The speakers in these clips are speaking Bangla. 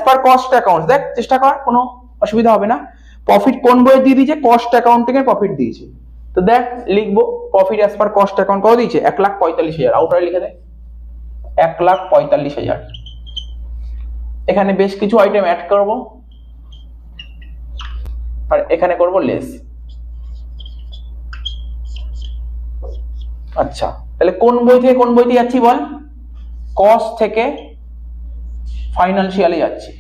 পার কস্ট অ্যাকাউন্ট, দেখ চেষ্টা কর, কোনো অসুবিধা হবে না। প্রফিট কোন বইয়ে দিয়ে দিয়েছে? কস্ট অ্যাকাউন্টিং এর প্রফিট দিয়েছে। তো দেখ লিখবো profit as per cost account কত দিয়েছে? 1,45,000, আউটারে লিখে দে 1,45,000। এখানে বেশ কিছু আইটেম অ্যাড করব আর এখানে করব লেস। আচ্ছা, তাহলে কোন বই থেকে কোন বইতে যাচ্ছি বল? কস্ট থেকে ফাইনান্সিয়ালে যাচ্ছি।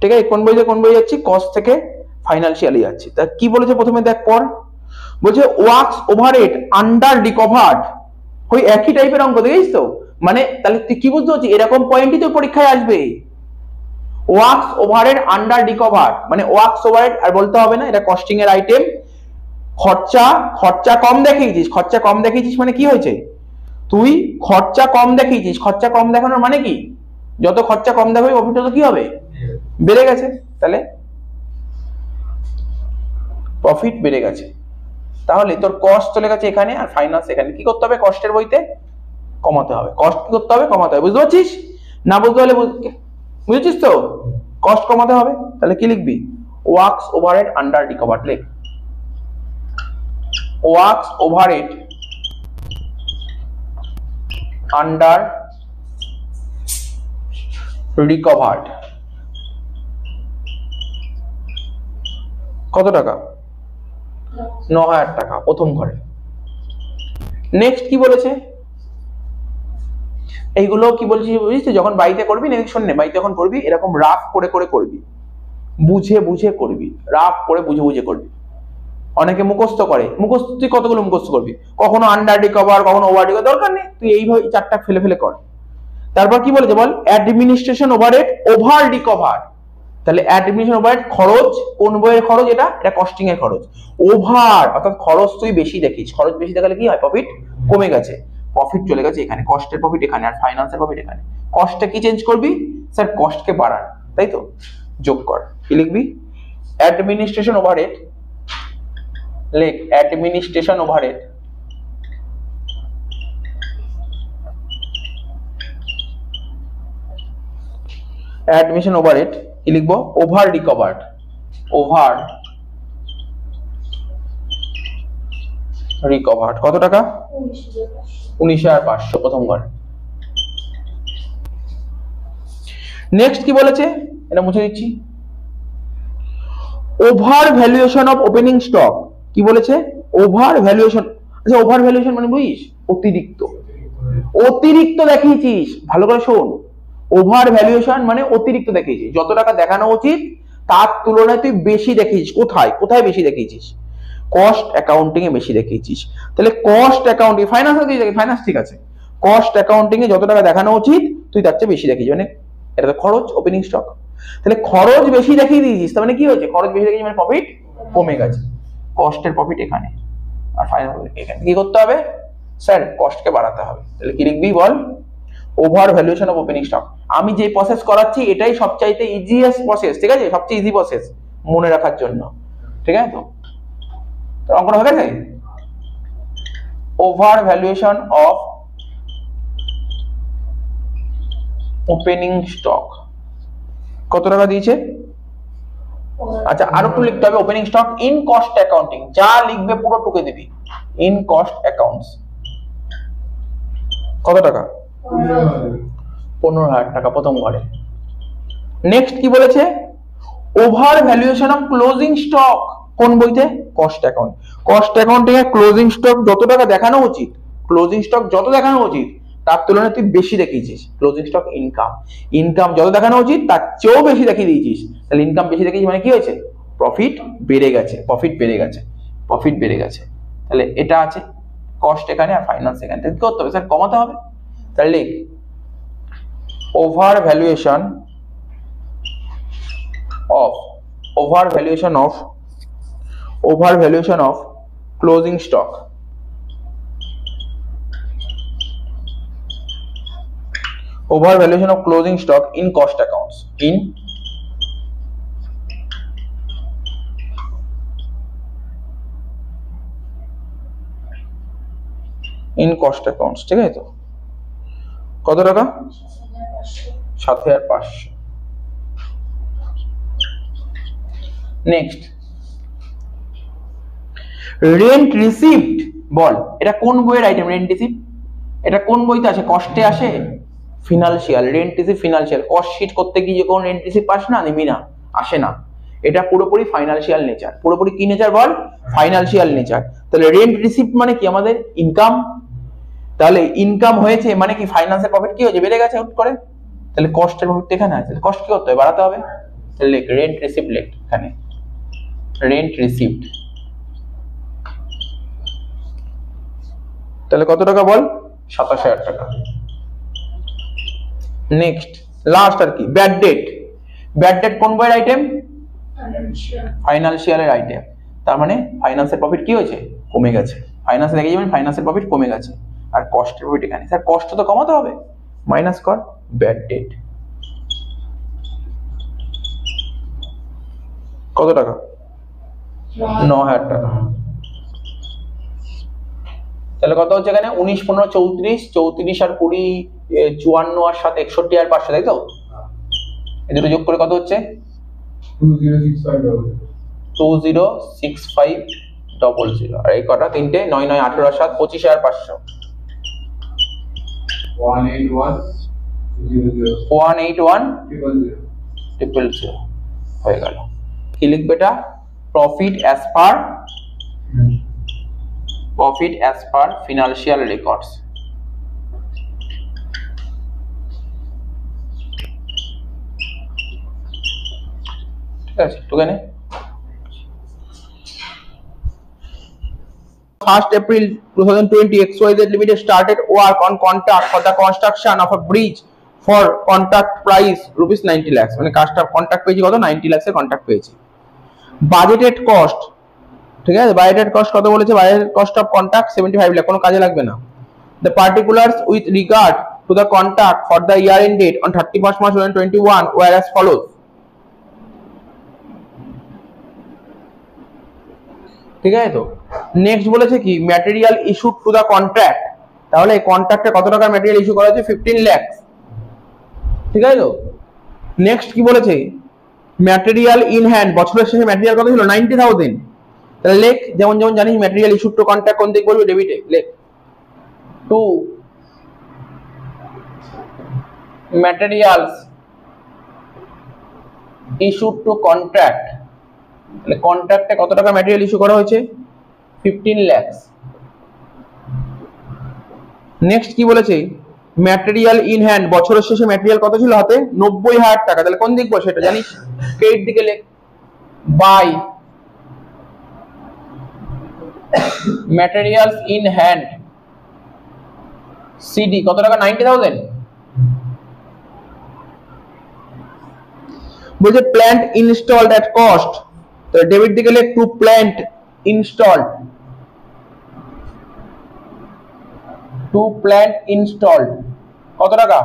ঠিক আছে, কোন বই থেকে কোন বই যাচ্ছি? কস্ট থেকে ফাইনান্সিয়ালে যাচ্ছি। তা কি বলেছে প্রথমে দেখ পর, বলছে ওয়ার্কস ওভারহেড আন্ডার রিকভার্ড। ওই একই টাইপের অঙ্ক, দেখেছিস তো? মানে তাহলে তুই কি বুঝতে পারছিস? এরকম পয়েন্টই তো পরীক্ষায় আসবে। ওয়ার্কস ওভারহেড আন্ডার রিকভার্ড মানে ওয়ার্কস ওভারহেড আর বলতে হবে না, এটা কস্টিং এর আইটেম। খরচা কম দেখিয়েছিস, খরচা কম দেখিয়েছিস মানে কি হয়েছে? তুই খরচা কম দেখিয়েছিস, খরচা কম দেখানোর মানে কি? যত খরচা কম দেখাবি প্রফিট তত কি হবে? বেড়ে গেছে। তাহলে প্রফিট বেড়ে গেছে। তাহলে তোর কস্ট চলে গেছে এখানে আর ফাইন্যান্স এখানে। কি করতে হবে? কস্টের বইতে কমাতে হবে। কস্ট কি করতে হবে? কমাতে হবে। বুঝতে পারছিস? না বুঝতে হলে বুঝেছিস তো? কস্ট কমাতে হবে। তাহলে কি লিখবি? Works overhead under recovered. লিখ ওয়ার্কস ওভারহেড আন্ডার রিকভার্ড। কত টাকা? 9,000 টাকা প্রথম ঘরে। নেক্সট কি বলেছে? এইগুলো কি বলছি বুঝছিস? যখন বাড়িতে করবি না, শোন নে, বাড়িতে যখন করবি এরকম রাফ করে করে করবি, বুঝে বুঝে করবি, রাফ করে বুঝে বুঝে করবি। অনেকে মুখস্থ করে, মুখস্থ তুই কতগুলো মুখস্থ করবি? কখনো আন্ডার রিকভার, কখনো ওভার রিকভার, দরকার নেই, তুই এইভাবে চারটা ফেলে ফেলে কর। তারপর কি বলেছে বল? Administration overhead over recover. তাহলে অ্যাডমিনিস্ট্রেশন ওভারহেড খরচ, কোন বইয়ের খরচ? এটা কস্টিং এর খরচ। ওভার অর্থাৎ খরচ তুই বেশি দেখিস, খরচ বেশি দেখালে কি হয়? প্রফিট কমে গেছে, প্রফিট চলে গেছে এখানে, কস্টের প্রফিট এখানে আর ফাইন্যান্সের প্রফিট এখানে। কস্টটা কি চেঞ্জ করবি? স্যার কস্টকে বাড়ান, তাই তো? যোগ কর। কি লিখবি? অ্যাডমিনিস্ট্রেশন ওভারহেড, লেখ অ্যাডমিনিস্ট্রেশন ওভারহেড অ্যাডমিশন ওভারহেড কি লিখবো? Over recovered. ওভার রিকভার্ড কত টাকা? 19,500 প্রথম ঘরে। নেক্সট কি বলেছে? এটা মুছে দিচ্ছি। Over valuation of opening stock. কি বলেছে? Over valuation. আচ্ছা, ওভার ভ্যালুয়েশন মানে বুঝিস? অতিরিক্ত। অতিরিক্ত দেখিয়েছিস, ভালো করে শোন। ওভার ভ্যালুয়েশন মানে অতিরিক্ত দেখিয়েছিস, যত টাকা দেখানো উচিত তার তুলনায় তুই বেশি দেখিয়েছিস। কোথায় কোথায় বেশি দেখিয়েছিস? কস্ট অ্যাকাউন্টিং এ বেশি দেখিয়েছিস। তাহলে কস্ট অ্যাকাউন্টিং, ফাইন্যান্স ফাইন্যান্স ঠিক আছে, কস্ট অ্যাকাউন্টিং এ যত টাকা দেখানো উচিত তুই তার চেয়ে বেশি দেখিয়েছিস। মানে এটা তো খরচ, ওপেনিং স্টক। তাহলে খরচ বেশি দেখিয়ে দিয়েছিস, তার মানে কি হয়েছে? খরচ বেশি দেখিয়েছিস মানে প্রফিট কমে গেছে। কস্টের প্রফিট এখানে আর ফাইন্যান্স এখানে। কি করতে হবে? স্যার কস্টকে বাড়াতে হবে। তাহলে কি লিখবি বল? Over valuation of opening stock. আমি যে প্রসেস করাচ্ছি এটাই সবচাইতে ইজিয়েস্ট প্রসেস, ঠিক আছে? সবচেয়ে ইজি প্রসেস মনে রাখার জন্য, ঠিক আছে তো? অঙ্কটা হয়ে গেছে? Over valuation of opening stock কত টাকা দিয়েছে? আচ্ছা, আরো একটু লিখতে হবে। Opening stock in cost accounting, যা লিখবে পুরো টুকে দিবি। ইন কস্ট অ্যাকাউন্টস কত টাকা? 15,000 টাকা প্রথম ঘরে। নেক্সট কি বলেছে? Over valuation of closing stock, কোন বইতে? Cost account. কস্ট অ্যাকাউন্টিং এ ক্লোজিং স্টক যত টাকা দেখানো উচিত, ক্লোজিং স্টক যত দেখানো উচিত তার তুলনায় তুই বেশি দেখিয়েছিস। ক্লোজিং স্টক ইনকাম, ইনকাম যত দেখানো উচিত তার চেয়েও বেশি দেখিয়ে দিয়েছিস। তাহলে ইনকাম বেশি দেখিয়েছিস মানে কি হয়েছে? প্রফিট বেড়ে গেছে, প্রফিট বেড়ে গেছে, প্রফিট বেড়ে গেছে। তাহলে এটা আছে কস্ট এখানে আর ফাইন্যান্স এখানে। কি করতে হবে? স্যার কমাতে হবে। তাহলে লিখ over valuation of over valuation of closing stock, over valuation of closing stock in cost accounts, in in cost accounts, ঠিক আছে তো? কত টাকা? 7,500। নেক্সট, রেন্ট রিসিভড, বল এটা কোন বইয়ের আইটেম? রেন্ট রিসিভড এটা কোন বইতে আসে? কস্টে আসে? Financial. Rent receive financial. Cost sheet করতে গিয়ে কোন রেন্ট রিসিভ পাস না? নিবি না, আসে না। এটা পুরোপুরি ফাইনান্সিয়াল নেচার। পুরোপুরি কি নেচার বল? Financial nature. তাহলে রেন্ট রিসিভ মানে কি? আমাদের ইনকাম। তাহলে ইনকাম হয়েছে মানে কি? ফাইন্যান্সের প্রফিট কি হয়েছে? বেড়ে গেছে হুট করে। তাহলে কস্টের প্রফিট এখানে আছে। কস্ট কি করতে হবে? বাড়াতে হবে। তাহলে লেখ রেন্ট রিসিভ, লেখ এখানে রেন্ট রিসিভড। তাহলে কত টাকা বল? 27,000 টাকা। নেক্সট, লাস্ট আর কি, ব্যাড ডেট। ব্যাড ডেট কোন বইয়ের আইটেম? ফাইনান্সিয়ালের আইটেম। তার মানে ফাইন্যান্সের প্রফিট কি হয়েছে? কমে গেছে। ফাইন্যান্সে দেখে যাবেন ফাইন্যান্সের প্রফিট কমে গেছে, আর কস্টের প্রফিট এখানে। স্যার কষ্ট তো কমাতে হবে, মাইনাস কর ব্যাড ডেট। কত টাকা? 9,000 টাকা। তাহলে কত হচ্ছে এখানে? 19, 15, 34, 34 আর 20, 54 আর 7, 61 আর 500, তাই তো? এই দুটো যোগ করে কত হচ্ছে? 206500। আর এই কটা? তিনটে 9, 9, 18 আর 7, 25,500। 181,000 হয়ে গেল। কি লিখবে এটা? Profit as per financial records. ঠিক আছে, ওখানে 1st April 2020, XYZ Limited started work on contract for the construction of a bridge for contract price rupees 90 lakhs। মানে কাজটা কন্ট্রাক্ট পেয়েছি কত? 90 lakhs এর কন্ট্রাক্ট পেয়েছি। বাজেটেড কস্ট, ঠিক আছে, বাজেটেড কস্ট কত বলেছে? Budgeted cost of contract 75 lakh, কোনো কাজে লাগবে না। The particulars with regard to the contract for the year end date on 31st March 2021 were as follows। ঠিক আছে তো? নেক্সট বলেছে কি? Material issued to the contract. তাহলে এই কন্ট্রাক্টে কত টাকার ম্যাটেরিয়াল ইস্যু করা হয়েছে? 15 লাখ। ঠিক আছে তো? নেক্সট কি বলেছে? ম্যাটেরিয়াল ইন হ্যান্ড, বছরের শেষে ম্যাটেরিয়াল কত ছিল? 90,000। তাহলে লেখ, যেমন জানিস ম্যাটেরিয়াল ইস্যুড টু কন্ট্রাক্ট কোন দিক বলবি? ডেবিটে। লেখ to materials issued to contract. তাহলে কন্ট্রাক্টে কত টাকা ম্যাটেরিয়াল ইস্যু করা হয়েছে? 15 লাখ। নেক্সট কি বলেছে? ম্যাটেরিয়াল ইন হ্যান্ড, বছরের শেষে ম্যাটেরিয়াল কত ছিল হাতে? 90,000 টাকা। তাহলে কোন দিক বল? সেটা জানিস, ক্রেডিট দিকে লেখ। By materials in hand CD কত টাকা? 90,000। বলছে প্ল্যান্ট ইনস্টলড এট কস্ট, তো ডেবিট দিকে লেখ to plant installed. To plant installed কত টাকা?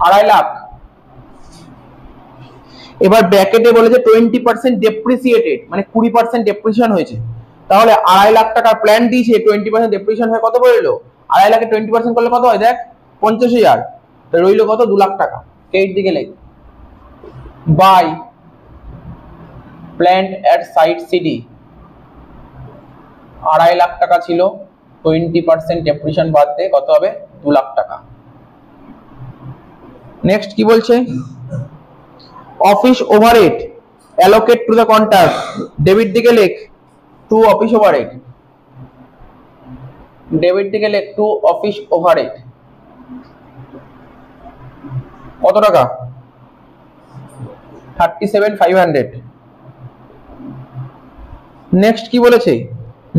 2.5 লাখ। এবার ব্র্যাকেটে বলেছে 20% ডেপ্রিসিয়েটেড, মানে 20% ডেপ্রিসিয়েশন হয়েছে। তাহলে 2.5 লাখ টাকার প্ল্যান দিয়েছে, 20% ডেপ্রিসিয়েশন হয় কত বললো? 2.5 লাখে 20% করলে কত হয়? দেখ 50,000। তো রইল কত? 2 লাখ টাকা। ক্রেডিট দিকে লেখ। By plant at site CD 2.5 lakh টাকা ছিল, 20% ডেপ্রিসিয়েশন বাদ দিয়ে কত হবে? 2 লাখ টাকা। নেক্সট কি বলছে? Office overhead allocate to the contract, debit দিকে লেখ টু অফিস ওভারহেড। ডেবিট দিকে লেখ টু অফিস ওভারহেড কত টাকা? 37,500। নেক্সট কি বলেছে?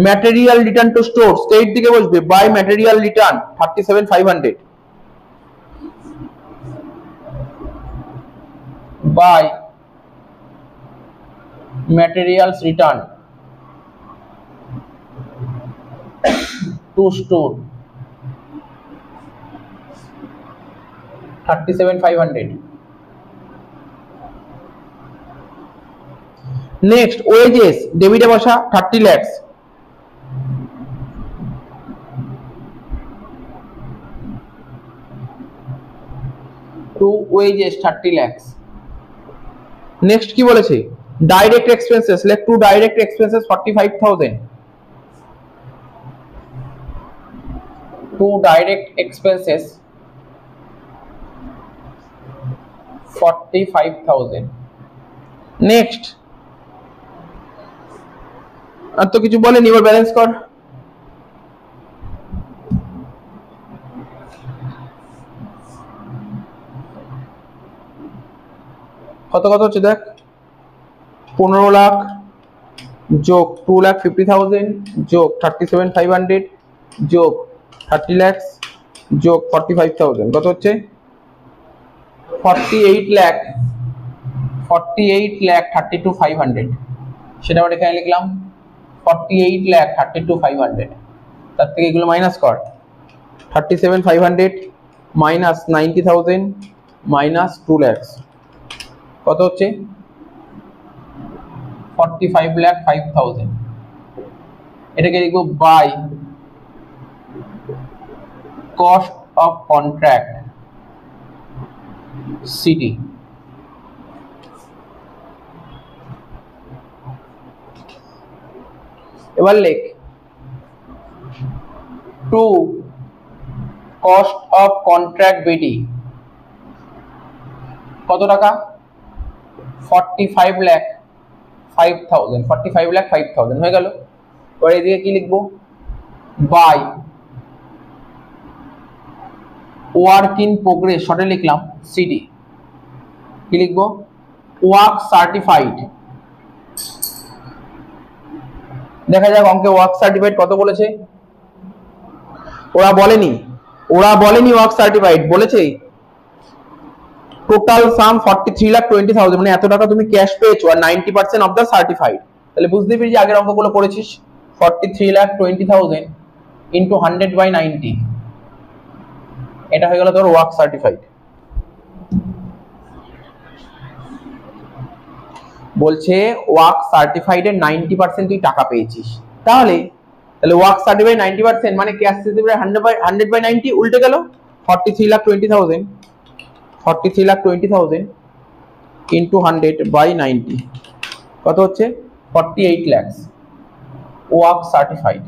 ম্যাটেরিয়াল রিটার্ন টু স্টোর, স্টেট দিকে বসবে by material return 37,500। By materials return to store 37,500। Next wages, ডেবিটে বসা 30 lakhs। To wages 30 lakhs। Next কি বলেছে, ডাইরেক্ট এক্সপেন্সেস, লেখ to direct expenses 45,000, to direct expenses 45,000। Next আর তো কিছু বলেনি, এবার ব্যালেন্স কর। কত কত হচ্ছে দেখ, 15 লাখ যোগ 2,50,000 যোগ 37,500 যোগ 30 lakhs যোগ 45,000 কত হচ্ছে 48 lakh, 48 lakh 32,500। সেটা আমরা এখানে লিখলাম 48 lakh 32,500। তার থেকে এগুলো মাইনাস কর, 37,500 মাইনাস 90,000 মাইনাস 2 lakhs কত হচ্ছে 45,05,000। এটাকে লিখবো by cost of contract CT. এবার লেখ to cost of contract BD কত টাকা 45,05,000, 45,05,000 হয়ে গেল। এবার এদিকে কি লিখবো, বাই ওয়ার্ক ইন প্রোগ্রেস, শর্টে লিখলাম সিডি, কি লিখবো ওয়ার্ক সার্টিফাইড। দেখা যাক অঙ্কে ওয়ার্ক সার্টিফাইড কত বলেছে, ওরা বলেনি ওয়ার্ক সার্টিফাইড, বলেছে টোটাল সাম 43,20,000, মানে এত টাকা তুমি ক্যাশ পেয়েছো আর 90% অফ দা সার্টিফাইড। তাহলে বুঝতে পেরেছি আগের অঙ্কগুলো করেছিস, 43,20,000 ইনটু 100/90, এটা হয়ে গেল তোর ওয়ার্ক সার্টিফাইড। বলছে ওয়ার্ক সার্টিফাইডের 90% তুই টাকা পেয়েছিস, তাহলে ওয়ার্ক সার্টিফাইড 90% মানে ক্যাশ রিসিভের 100/90 উল্টে গেল 43,20,000, 43,20,000 ইন্টু 100/90 কত হচ্ছে 48 lakhs ওয়ার্ক সার্টিফাইড।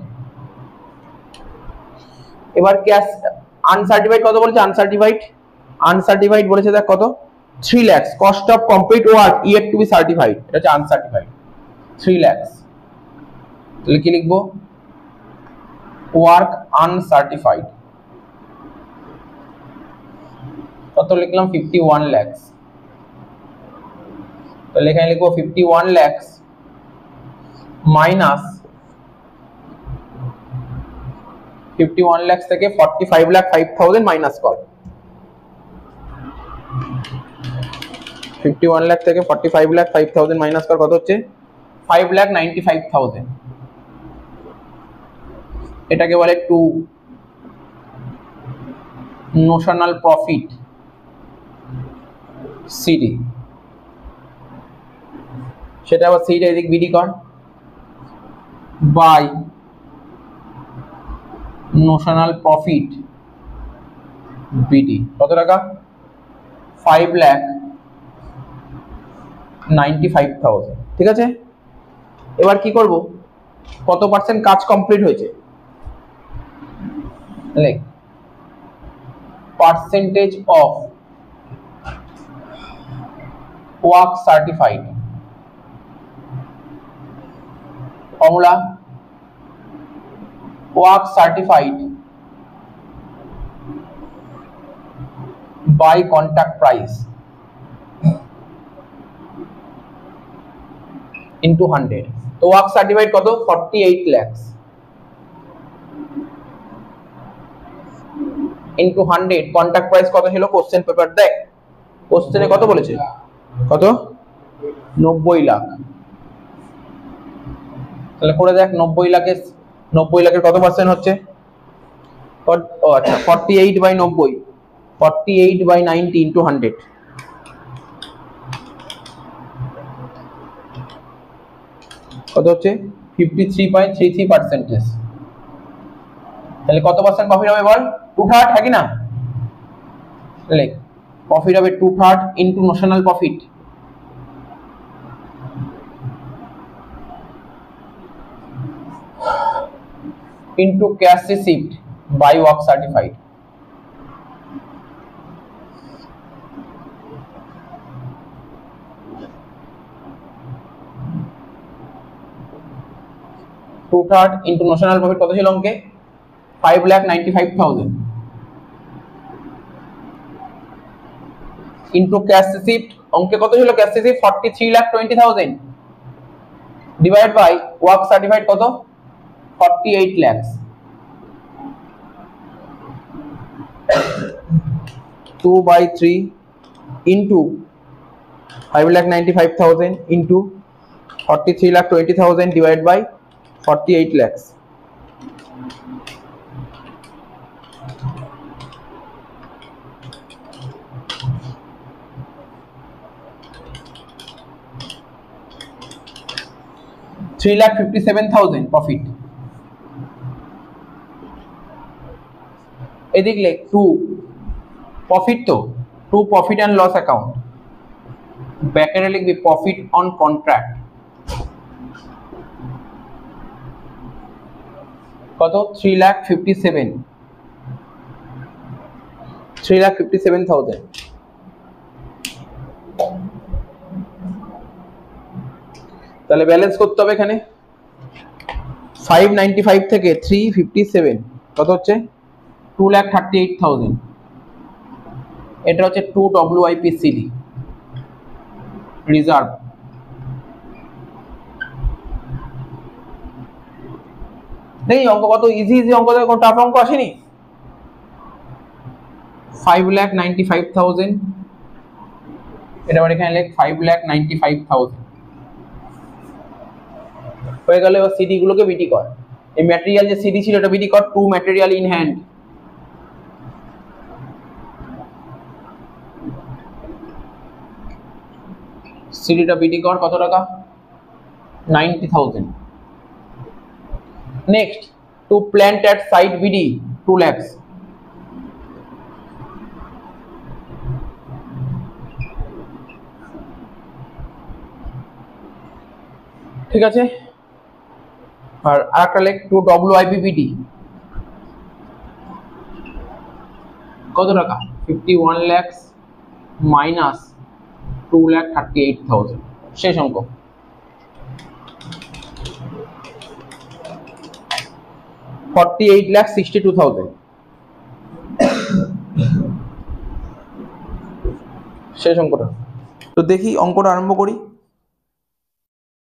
এবার ক্যাশ আনসার্টিফাইড কত বলেছে, আনসার্টিফাইড বলেছে দেখ কত 3 lakhs cost of complete work yet two B certified, এটা হচ্ছে আনসার্টিফাইড 3 lakhs। তাহলে কি লিখবো ওয়ার্ক আনসার্টিফাইড কত লিখলাম 51 lakhs। তাহলে এখানে লিখবো 51 lakhs মাইনাস 51 lakhs থেকে 45,05,000 মাইনাস কর, 51 lakh থেকে 45,05,000 মাইনাস কর কত হচ্ছে 5,95,000। এটাকে বলে টু নোশনাল প্রফিট সিডি, সেটা আবার সিডি এদিক বিডি কর বাই নোশনাল প্রফিট বিডি কত টাকা 5,95,000। ঠিক আছে, এবার কি করব, কত পার্সেন্ট কাজ কমপ্লিট হয়েছে লেখ percentage of work certified, formula work certified by contract price into 100। তো ওয়ার্ক সার্টিফাইড কত 48 lakhs ইন্টু 100, কন্ট্রাক্ট প্রাইস কত ছিল কোশ্চেন পেপার দেখ, কোশ্চেনে কত বলেছে কত 90 লাখ। তাহলে করে দেখ 90 লাখের কত পার্সেন্ট হচ্ছে, ও আচ্ছা 48/90, 48/90 ইন্টু 100 কত হচ্ছে 53.33%। তাহলে কত পার্সেন্ট প্রফিট হবে বল, উঠা থাকি না লেখ প্রফিট হবে 2/3 into notional profit into cash received by work certified. Two third into notional profit কত ছিল অঙ্কে? 5,95,000 ইন্টু ক্যাশ রিসিভড অঙ্কে কত ছিল? Cash received 43,20,000 divide by work certified কত? 48 lakhs। 2/3 into 5,95,000 into 43,20,000 divide by 48 lakhs। $3,57,000 profit. এদিক লেখ 2 প্রফিট, তো 2 প্রফিট অ্যান্ড লস অ্যাকাউন্ট, ব্যাকেটে লিখবি প্রফিট অন কন্ট্রাক্ট কত? 3,57,000। তাহলে ব্যালেন্স করতে হবে এখানে 595 থেকে 357 কত হচ্ছে? 2,38,000। এটা হচ্ছে 2 WIPCD রিজার্ভ। নেই অঙ্ক কত ইজি অঙ্ক, কোনো টাফ অঙ্ক আসেনি। 5,95,000 এটা আবার এখানে লেখ 5,95,000 হয়ে গেল। এবার সিডি গুলোকে বিটি কর। এই ম্যাটেরিয়াল যে সিডি ছিল এটা বিটি কর। 2 ম্যাটেরিয়াল ইন হ্যান্ড সিডিটা বিটি কর কত টাকা? 90,000। Next to plant at site বিডি 2 lakhs। ঠিক আছে, আর আরেকটা লেখ 2 WIPBD কত টাকা? 51 lakhs মাইনাস 2,38,000 শেষ অঙ্ক। $48,62,000 শেষ অঙ্কটা। তো দেখি অঙ্কটা আরম্ভ করি।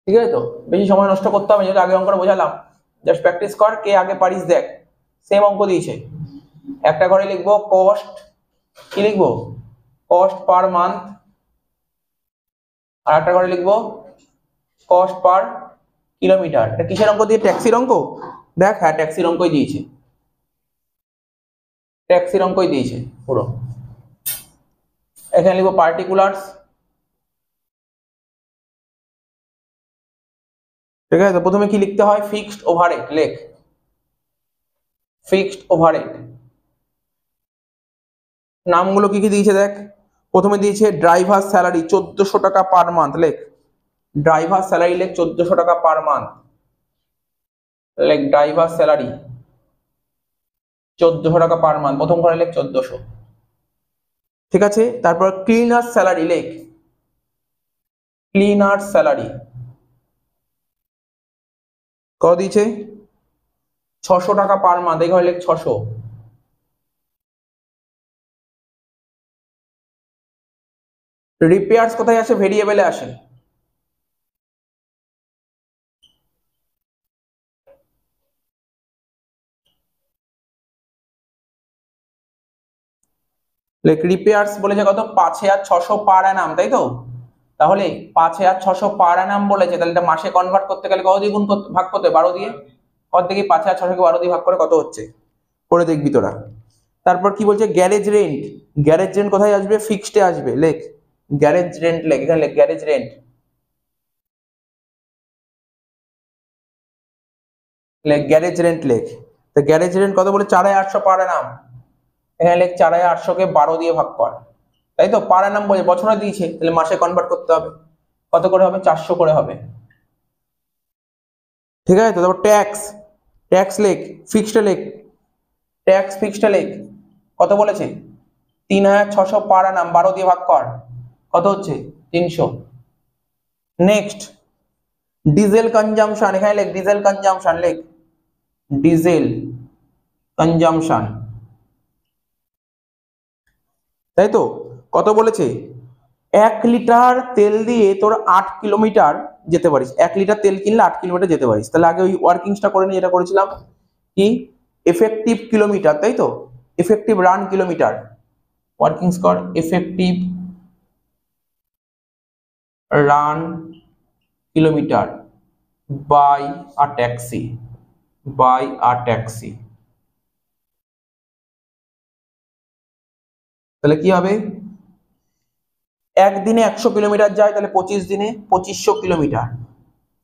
ঠিক আছে, তো বেশি সময় নষ্ট করতে হবে, যেহেতু আগে অঙ্কটা বোঝালাম, জাস্ট প্র্যাকটিস কর, কে আগে পারিস দেখ। সেম অঙ্ক দিয়েছে, একটা ঘরে লিখবো কস্ট, কি লিখবো? কস্ট পার মান্থ, আর একটা ঘরে লিখবো কস্ট পার কিলোমিটার। এটা কিসের অঙ্ক দিয়ে? ট্যাক্সির অঙ্ক। দেখ, হ্যাঁ ট্যাক্সির অঙ্কই দিয়েছে, ট্যাক্সির অঙ্কই দিয়েছে পুরো। এখানে লিখবো পার্টিকুলার্স। ঠিক আছে, তো প্রথমে কি লিখতে হয়? ফিক্সড ওভারহেড লেখ, ফিক্সড ওভারহেড। নামগুলো কি কি দিয়েছে দেখ। প্রথমে দিয়েছে ড্রাইভার স্যালারি 1400 টাকা পার মান্থ, লেখ ড্রাইভার স্যালারি, লেখ 1400 টাকা পার মান্থ, লেখ ড্রাইভার স্যালারি 1400 টাকা পার মান্থ, প্রথম ঘরে লেখ 1400। ঠিক আছে, তারপর ক্লিনার স্যালারি লেখ, ক্লিনার স্যালারি কত দিয়েছে? 600 টাকা পার মান্থ, এই ঘরে লেখ 600। রিপেয়ার্স কোথায় আসে? ভেরিয়েবলে আসে। লেখ রিপেয়ার্স বলেছে কত? 5,600 পার অ্যানাম, তাই তো? তাহলে 5,600 পার অ্যানাম বলেছে, তাহলে এটা মাসে কনভার্ট করতে গেলে কত দিয়ে ভাগ করতে? 12 দিয়ে। কত দেখি 5,600 কে 12 দিয়ে ভাগ করে কত হচ্ছে, করে দেখবি তোরা। তারপর কি বলছে? গ্যারেজ রেন্ট, গ্যারেজ রেন্ট কোথায় আসবে? ফিক্সডে আসবে, লেখ গ্যারেজ রেন্ট, লেখ এখানে লেখ গ্যারেজ রেন্ট, লেখ গ্যারেজ রেন্ট লেখ। তো গ্যারেজ রেন্ট কত বলে? 4,800 পার অ্যানাম, এখানে লেখ 4,800 কে 12 দিয়ে ভাগ কর, তাই তো, পার অ্যানাম বছরে দিয়েছে, তাহলে মাসে কনভার্ট করতে হবে। কত করে হবে? 400 করে হবে। ঠিক আছে তো। তারপর ট্যাক্স, ট্যাক্স লেখ, ফিক্সড লেখ, ট্যাক্স ফিক্সড লেখ। কত বলেছে? 3600 পার অ্যানাম, 12 দিয়ে ভাগ কর, কত হচ্ছে? 300। নেক্সট, ডিজেল কনজাম্পশন, এখানে লেখ ডিজেল কনজাম্পশন, লেখ ডিজেল কনজাম্পশন, তাই তো। কত বলেছে? 1 লিটার তেল দিয়ে তোর 8 কিলোমিটার যেতে পারিস। 1 লিটার তেল কিনলে 8 কিলোমিটার যেতে পারিস। তাহলে আগে ওই ওয়ার্কিংসটা করে নিয়ে, যেটা করেছিলাম কি, এফেক্টিভ কিলোমিটার, তাই তো, এফেক্টিভ রান কিলোমিটার। ওয়ার্কিংস কর, effective run kilometre by a taxi, by a taxi. তাহলে কি হবে? একদিনে 100 কিলোমিটার যায়, তাহলে 25 দিনে 2500 কিলোমিটার।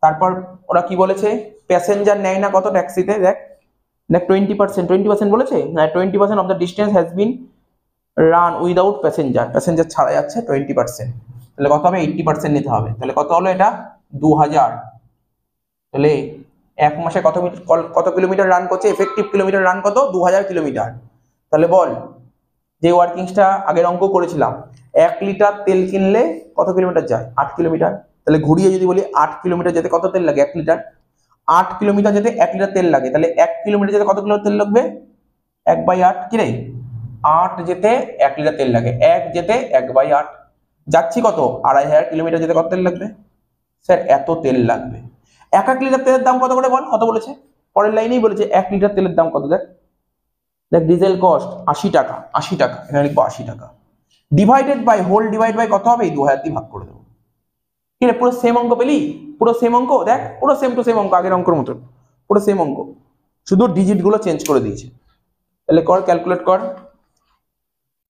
তারপর ওরা কি বলেছে? প্যাসেঞ্জার নেয় না কত ট্যাক্সিতে, দেখ দেখ 20%, 20% বলেছে না, 20% of the distance has been run without passenger, passenger ছাড়া যাচ্ছে 20%। তাহলে কত হবে? 80% নিতে হবে। তাহলে কত হলো এটা? 2000। তাহলে এক মাসে কত কিলোমিটার রান করছে? এফেক্টিভ কিলোমিটার রান কত? 2000 কিলোমিটার। তাহলে বল, যে ওয়ার্কিংসটা আগের অঙ্ক করেছিলাম, 1 লিটার তেল কিনলে কত কিলোমিটার যায়? 8 কিলোমিটার। তাহলে ঘুরিয়ে যদি বলি 8 কিলোমিটার যেতে কত তেল লাগে? 1 লিটার। 8 কিলোমিটার যেতে 1 লিটার তেল লাগে, তাহলে 1 কিলোমিটার যেতে কত কিলো তেল লাগবে? 1/8, কি রে? 8 যেতে 1 লিটার তেল লাগে, 1 যেতে 1/8। যাচ্ছি কত? 2500 কিলোমিটার যেতে কত তেল লাগবে? স্যার এত তেল লাগবে। 1 লিটার তেলের দাম কত করে বল? কত বলেছে? পরের লাইনেই বলেছে 1 লিটার তেলের দাম কত। দেখ দেখ, ডিজেল কস্ট 80 টাকা, 80 টাকা, এখানে লিখবো 80 টাকা। Divided by, whole divide by কত হবে? এই 2000 দিয়ে ভাগ করে দেবো। কি রে, পুরো সেম অঙ্ক পেলি? পুরো সেম অঙ্ক, দেখ পুরো সেম টু সেম অঙ্ক, আগের অঙ্কের মতন পুরো সেম অঙ্ক, শুধু ডিজিট গুলো চেঞ্জ করে দিয়েছে। তাহলে কর, ক্যালকুলেট কর,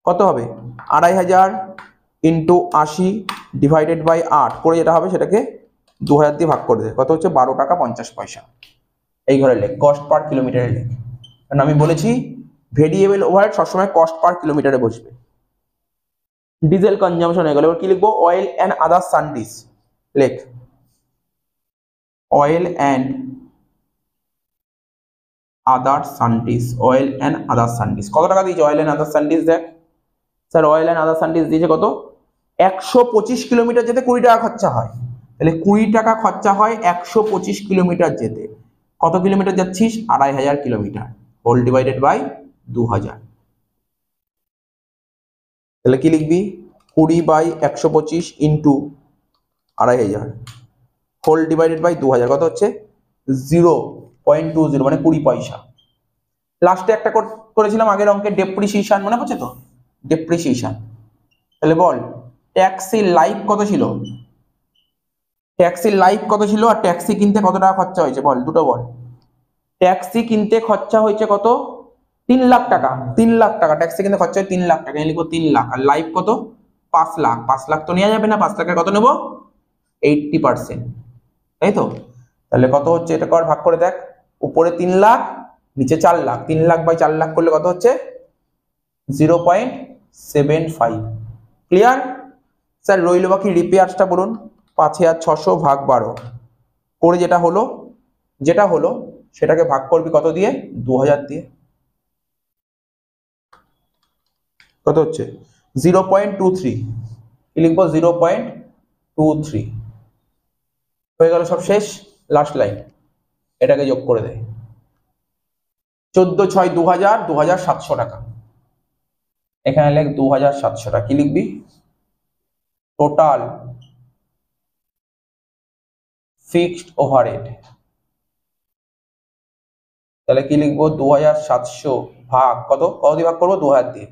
কত হবে? 2500 ইন্টু 80 ডিভাইডেড বাই 8 করে যেটা হবে সেটাকে 2000 দিয়ে ভাগ করে দেবে, কত হচ্ছে? 12 টাকা 50 পয়সা। এই ঘরে লেখ, কস্ট পার কিলোমিটারে লেখ, কারণ আমি বলেছি ভেরিয়েবল ওভারহেড সবসময় কস্ট পার কিলোমিটারে বসবে। ডিজেল কনজাম্পশন হয়ে গেল। এবার কি লিখবো? অয়েল অ্যান্ড আদার সানডিস, লেখ oil and other sundries, oil and other sundries. কত টাকা দিয়েছে অয়েল অ্যান্ড আদার সানডিস? দেখ sir, oil and other sundries দিয়েছে কত? 125 কিলোমিটার যেতে 20 টাকা খরচা হয়। তাহলে 20 টাকা খরচা হয় 125 কিলোমিটার যেতে। কত কিলোমিটার যাচ্ছিস? 2500 কিলোমিটার, হোল ডিভাইডেড বাই 2000। তাহলে কি লিখবি? 20/125 ইন্টু 2500 হোল ডিভাইডেড বাই 2000, কত হচ্ছে? 0.20, মানে 20 পয়সা। লাস্টে একটা করেছিলাম আগের অঙ্কে, ডেপ্রিসিয়েশন, মনে পড়ছে তো? ডেপ্রিসিয়েশন। তাহলে বল, ট্যাক্সির লাইফ কত ছিল? ট্যাক্সির লাইফ কত ছিল, আর ট্যাক্সি কিনতে কত টাকা খরচা হয়েছে বল, দুটো বল। ট্যাক্সি কিনতে খরচা হয়েছে কত? 3 লাখ টাকা। 3 লাখ টাকা ট্যাক্সি কিনতে খরচা হয়, 3 লাখ টাকা, এই লিখবো 3 লাখ। আর লাইফ কত? 5 লাখ। 5 লাখ তো নেওয়া যাবে না, 5 লাখের কত নেবো? 80%, তাই তো। তাহলে কত হচ্ছে? এটা কর, ভাগ করে দেখ, উপরে 3 লাখ, নিচে 4 লাখ, 3 লাখ বাই 4 লাখ করলে কত হচ্ছে? 0.75। ক্লিয়ার? স্যার রইল বাকি রিপেয়ার্সটা বলুন। 5600 ভাগ 12 করে যেটা হলো সেটাকে ভাগ করবি কত দিয়ে? 2000 দিয়ে। কত হচ্ছে? 0.23, কি লিখবো? 0.23 হয়ে গেল, সব শেষ। লাস্ট লাইন, এটাকে যোগ করে দেয়, 14 6 2000, 2700 টাকা। এখানে লেখ 2700 টাকা। কি লিখবি? Total fixed overhead. তাহলে কি লিখবো? 2700 ভাগ কত দিয়ে ভাগ করবো? 2000 দিয়ে।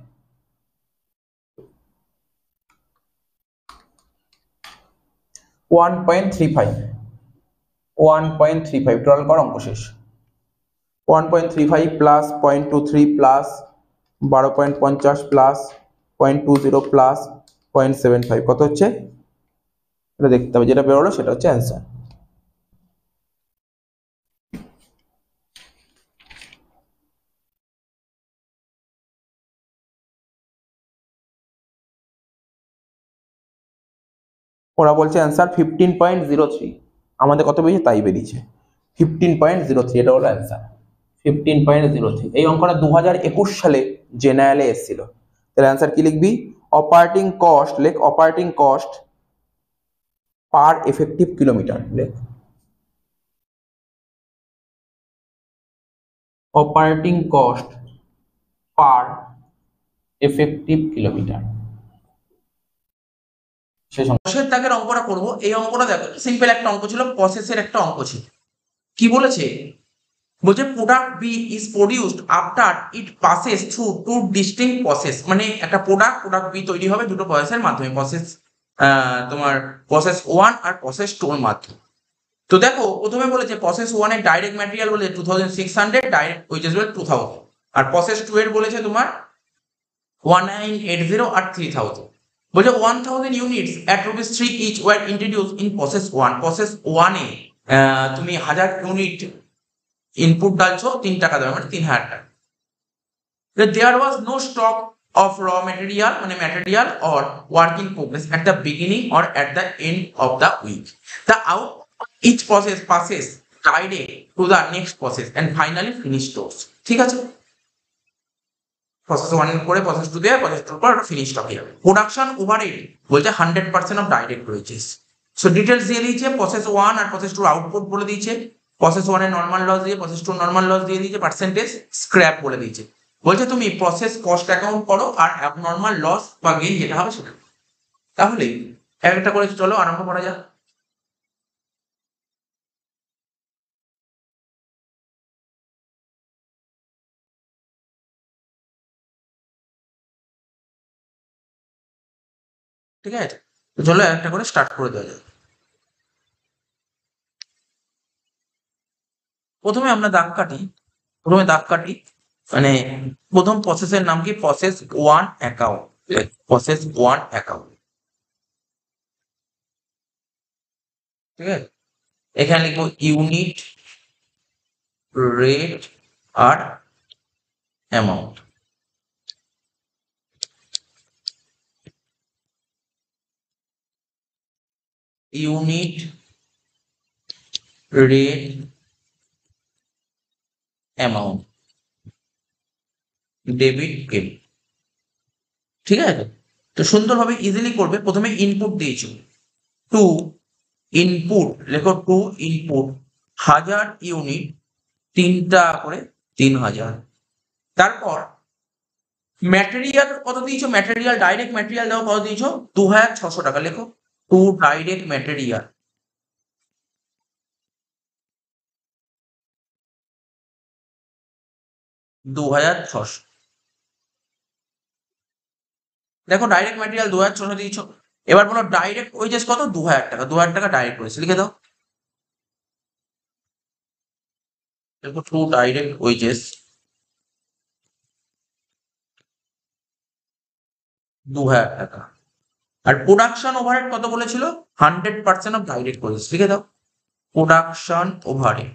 1.35, 1.35 টোটাল কর, অঙ্ক শেষ। 1.35 প্লাস 0.23 প্লাস 12.50 প্লাস 0.20 প্লাস 0.75, কত হচ্ছে? এটা দেখতে হবে, যেটা বেরোলো সেটা হচ্ছে অ্যান্সার। ওরা বলছে অ্যান্সার 15.03, আমাদের কত বেরিয়েছে তাই বেরিয়েছে 15.03, এটা হলো অ্যান্সার 15.03। এই অঙ্কটা 2021 সালে জেনারেলে এসেছিল। তাহলে অ্যান্সার কি লিখবি? অপারেটিং কস্ট, লেখ operating cost per effective kilometre, লেখ operating cost per effective kilometre. শেষের দাগের অঙ্কটা করবো। এই অঙ্কটা দেখো সিম্পল একটা অঙ্ক ছিল, প্রসেসের একটা অঙ্ক ছিল। কি বলেছে? বলছে product B is produced after it passes through two distinct process, মানে একটা প্রোডাক্ট বি তৈরি হবে দুটো প্রসেসের মাধ্যমে, প্রসেস তোমার প্রসেস 1 আর প্রসেস 2 এর মাধ্যমে। তো দেখো প্রথমে বলেছে প্রসেস 1 এর ডাইরেক্ট ম্যাটেরিয়াল বলে 2600, ডাইরেক্ট ওয়েজেস বলে 2000, আর প্রসেস 2 এর বলেছে তোমার 1980 আর 3000। বলছে 1000 units at rupees 3 each were introduced in process 1। Process 1 এ তুমি 1000 ইউনিট ইনপুট ডালছো 3 টাকা দেবে, মানে 3000 টাকা। There was no stock of raw material, মানে material or work in progress at the beginning or at the end of the week. The output of each process passes direct to the next process and finally finish stores। ঠিক আছে, প্রসেস 1 এর পরে প্রসেস 2 দেয়, প্রসেস 2 এর পর ফিনিশ স্টক হবে। প্রোডাকশন ওভারহেড বলছে 100% of direct wages. So details দিয়ে দিয়েছে, প্রসেস 1 আর প্রসেস 2 আউটপুট বলে দিয়েছে, প্রসেস 1 এর নরমাল লস দিয়ে, প্রসেস 2 নরমাল লস দিয়ে দিয়েছে, পার্সেন্টেজ স্ক্র্যাপ বলে দিয়েছে। বলছে তুমি প্রসেস কস্ট অ্যাকাউন্ট করো আর অ্যাবনরমাল লস বা গেইন যেটা হবে সেটা। তাহলে একটা করে চলো আরম্ভ করা যাক। ঠিক আছে, তো চলো একটা করে স্টার্ট করে দেওয়া যাক। প্রথমে আমরা দাগ কাটি, মানে প্রথম প্রসেসের নাম কি? Process 1 account, process 1 account. ঠিক আছে, এখানে লিখবো ইউনিট, রেট আর amount. Unit, rate, amount, debit credit. ঠিক আছে, তো সুন্দরভাবে ইজিলি করবে। প্রথমে ইনপুট দিয়েছো টু, ইনপুট লেখো টু ইনপুট 1000 ইউনিট 3 টাকা করে 3000। তারপর ম্যাটেরিয়াল কত দিয়েছো? ম্যাটেরিয়াল ডাইরেক্ট ম্যাটেরিয়াল দাও কত দিয়েছো? 2600 টাকা। লেখো টু ডাইরেক্ট ম্যাটেরিয়াল 2600। দেখো ডাইরেক্ট ম্যাটেরিয়াল 2600 দিয়েছো। এবার বলো ডাইরেক্ট ওয়েজেস কত? 2000 টাকা। 2000 টাকা ডাইরেক্ট ওয়েজেস লিখে দাও। দেখো টু ডাইরেক্ট ওয়েজেস 2000 টাকা। আর প্রোডাকশন ওভারহেড কত বলেছিল? 100% অফ ডাইরেক্ট ওয়েজেস লিখে দাও। Production overhead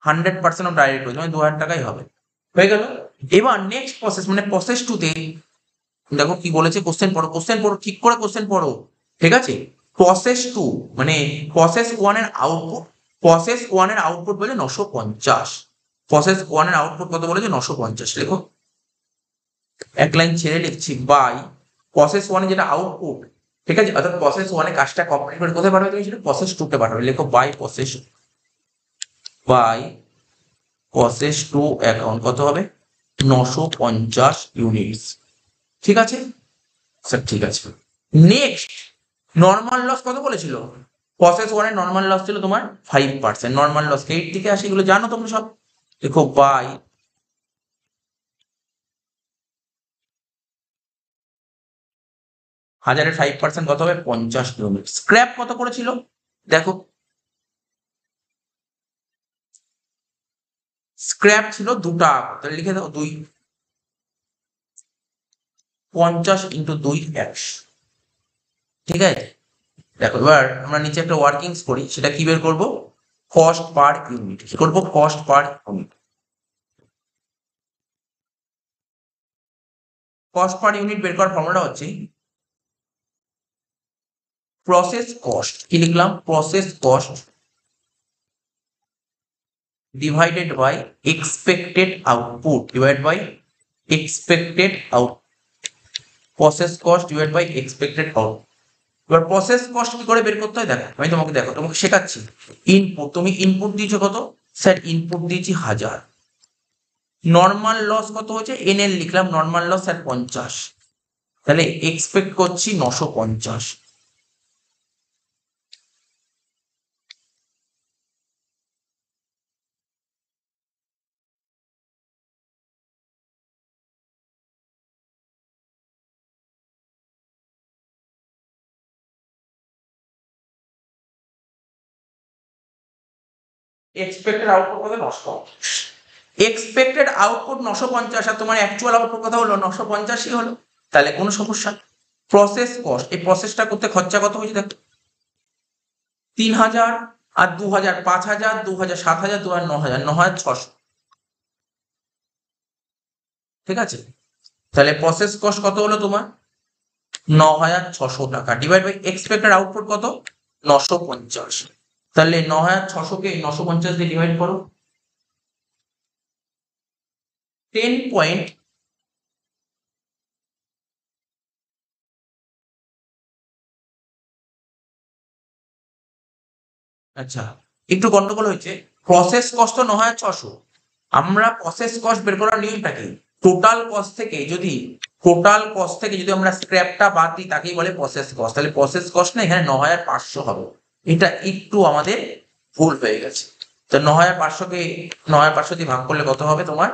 100% of direct wages, মানে 2000 টাকাই হবে। হয়ে গেল। এবার নেক্সট প্রসেস, মানে প্রসেস 2 তে দেখো কি বলেছে। কোশ্চেন পড়ো, ঠিক করে কোশ্চেন পড়ো। ঠিক আছে, প্রসেস 2 মানে প্রসেস 1 এর আউটপুট, প্রসেস 1 এর আউটপুট বলে 950। প্রসেস 1 এর আউটপুট কত বলেছে? 950। লেখো, এক লাইন ছেড়ে লিখছি, বাই প্রসেস 1 এ যেটা আউটপুট। ঠিক আছে, অর্থাৎ প্রসেস 1 এ কাজটা কমপ্লিট করে কোথায় পাঠাবে? তুমি সেটা প্রসেস 2 তে পাঠাবে। লেখো বাই প্রসেস 2 অ্যাকাউন্ট কত হবে? 950 ইউনিটস। ঠিক আছে স্যার, ঠিক আছে। নেক্সট নর্মাল লস কত বলেছিল? প্রসেস 1 এর নর্মাল লস ছিল তোমার 5%। নর্মাল লস 8 থেকে আসে, এগুলো জানো তোমরা সব। দেখো বাই 1000-এর 5% কত হবে? 50 ইউনিট। স্ক্র্যাপ কত করেছিল? দেখো স্ক্র্যাপ ছিল 2 টাকা, তাহলে লিখে দাও 2। 50 ইন্টু 2 100। ঠিক আছে, দেখো এবার আমরা নিচে একটা ওয়ার্কিংস করি, সেটা কি বের করবো? Cost per unit. কি করবো? Cost per unit. Cost per unit বের করার ফর্মুলা হচ্ছে প্রসেস কস্ট, কি লিখলাম, process cost divided by expected output divided by expected out, process cost divided by expected output। এবার প্রসেস কস্ট কি করে বের করতে হয় দেখো, আমি তোমাকে শেখাচ্ছি। ইনপুট, তুমি ইনপুট দিয়েছো কত, স্যার ইনপুট দিয়েছি 1000, নর্মাল লস কত হচ্ছে, এনএল লিখলাম, নর্মাল লস স্যার 50, তাহলে এক্সপেক্ট করছি 950। এক্সপেক্টেড আউটপুট কত, 950। এক্সপেক্টেড আউটপুট 950 আর তোমার অ্যাকচুয়াল আউটপুট কত হলো, 950ই হলো, তাহলে কোনো সমস্যা। প্রসেস কস্ট, এই প্রসেসটা করতে খরচা কত হয়েছে দেখো, 3000 আর 2000, 5000, 2000, 7000, 2000, 9000, 9600, ঠিক আছে। তাহলে প্রসেস কস্ট কত হলো তোমার, 9600 টাকা, ডিভাইড বাই এক্সপেক্টেড আউটপুট কত, 950। তাহলে 9600-কে 950 দিয়ে ডিভাইড করো, 10 পয়েন্ট, আচ্ছা একটু গন্ডগোল হয়েছে, প্রসেস কস্ট তো 9600, আমরা প্রসেস কস্ট বের করার নিয়মটা কি, টোটাল কস্ট থেকে যদি আমরা স্ক্র্যাপটা বাদ দিই তাকেই বলে প্রসেস কস্ট, তাহলে প্রসেস কস্ট না এখানে 9500 হবে, এটা একটু আমাদের ভুল হয়ে গেছে। তো 9500-কে 9500 দিয়ে ভাগ করলে কত হবে তোমার,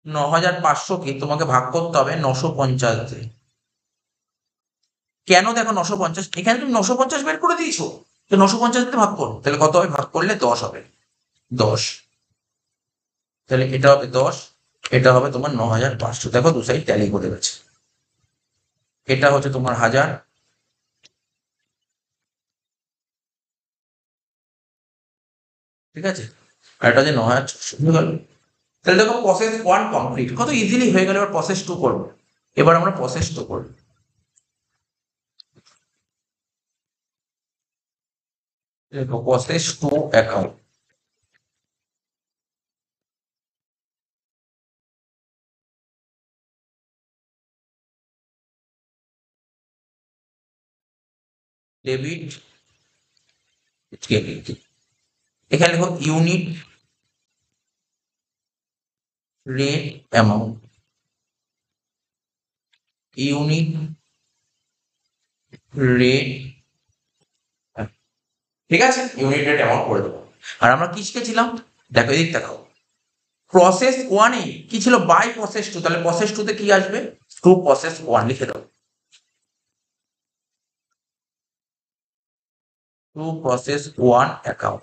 9500-কে তোমাকে ভাগ করতে হবে 950 দিয়ে। কেন দেখো 950, এখানে তুমি 950 বের করে দিয়েছো, তো 950 দিয়ে ভাগ করো, তাহলে কত হবে, ভাগ করলে 10 হবে, 10, তাহলে এটা হবে 10, এটা হবে তোমার 9500, দেখো দু সাইড ট্যালি করে গেছে, এটা হচ্ছে তোমার 1000, ঠিক আছে, আর এটা হচ্ছে 9600 হয়ে গেল। তাহলে দেখো প্রসেস 1 কমপ্লিট, কত ইজিলি হয়ে গেল। এবার প্রসেস 2 করবো, এবার আমরা প্রসেস 2 করবো। দেখো প্রসেস 2 অ্যাকাউন্ট, ডেবিট ক্রেডিট, এখানে দেখো unit rate amount, unit rate, ঠিক আছে, ইউনিট রেট অ্যামাউন্ট করে দেবো। আর আমরা কি শিখেছিলাম দেখো, এদিক দেখাও, প্রসেস 1-এ কি ছিল, বাই প্রসেস 2, তাহলে প্রসেস 2-তে কি আসবে, টু প্রসেস 1 লিখে দাও, টু প্রসেস 1 অ্যাকাউন্ট,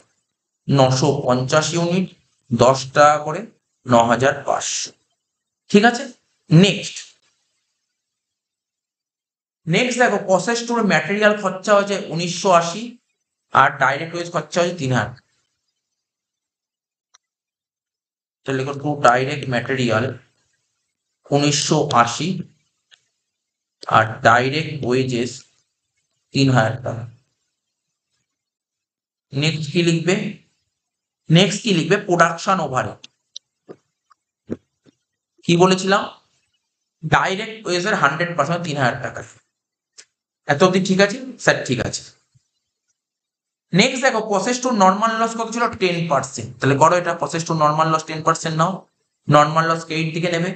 950 ইউনিট, 10 টাকা করে, 9500, ঠিক আছে। নেক্সট দেখো প্রসেস 2 এর ম্যাটেরিয়াল খরচা হচ্ছে 1980 আর ডাইরেক্ট ওয়েজ খরচা হচ্ছে 3000, তাহলে লিখো টু ডাইরেক্ট ম্যাটেরিয়াল 1980 আর ডাইরেক্ট ওয়েজেস 3000 টাকা। নেক্সট কি লিখবে, প্রোডাকশন ওভারহেড, কি বলেছিলাম, ডাইরেক্ট ওয়েজের 100% 3000 টাকা, এত অব্দি ঠিক আছে স্যার, ঠিক আছে। নেক্সট দেখো প্রসেস 2 নর্মাল লস কত ছিল, 10%, তাহলে করো এটা, প্রসেস 2 নর্মাল লস 10% নাও, নর্মাল লস কে এই দিকে নেবে,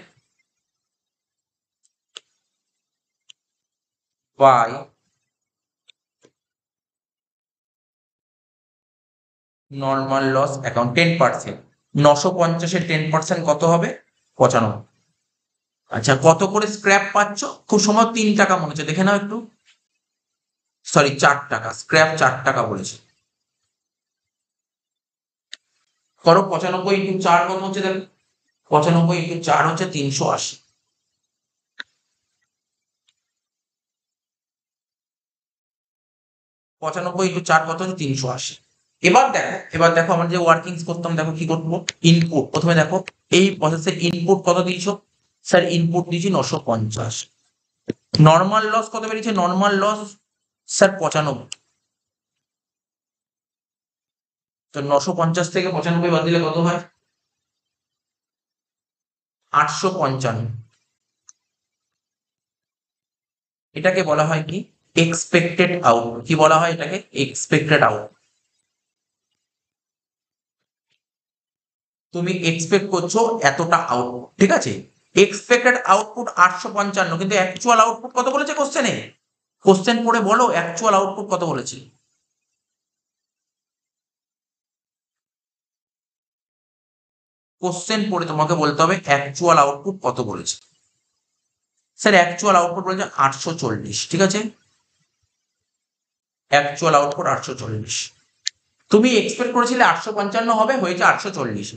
বাই নর্মাল লস অ্যাকাউন্ট 10%, 950-এর 10% কত হবে, 95। আচ্ছা কত করে স্ক্র্যাপ পাচ্ছ, খুব সময় 3 টাকা মনে হচ্ছে, দেখে নাও একটু, সরি 4 টাকা, স্ক্র্যাপ 4 টাকা বলেছে, করো 95 ইন্টু 4 কত হচ্ছে দেখো, 95 ইন্টু 4 হচ্ছে 380, 95 ইন্টু 4 কত হচ্ছে 380, এবার দেখো আমরা যে ওয়ার্কিংস করতাম, দেখো কি করবো। ইনপুট প্রথমে দেখো, এই প্রসেসের ইনপুট কত দিয়েছো? স্যার ইনপুট দিয়েছি 950। নর্মাল লস কত বেরিয়েছে? Normal loss sir 95। তো 950 থেকে 95 বাদ দিলে কত হয়? 855। এটাকে বলা হয় কি? Expected output. কি বলা হয় এটাকে? Expected output. তুমি এক্সপেক্ট করছো এতটা আউটপুট, ঠিক আছে। এক্সপেক্টেড আউটপুট 855, কিন্তু অ্যাকচুয়াল আউটপুট কত বলেছে কোশ্চেনে? কোশ্চেন পড়ে বলো অ্যাকচুয়াল আউটপুট কত বলেছে। কোশ্চেন পড়ে তোমাকে বলতে হবে অ্যাকচুয়াল আউটপুট কত বলেছে। স্যার অ্যাকচুয়াল আউটপুট বলেছে 840, ঠিক আছে। Actual output 840। তুমি এক্সপেক্ট করেছিলে 855 হবে, হয়েছে 840।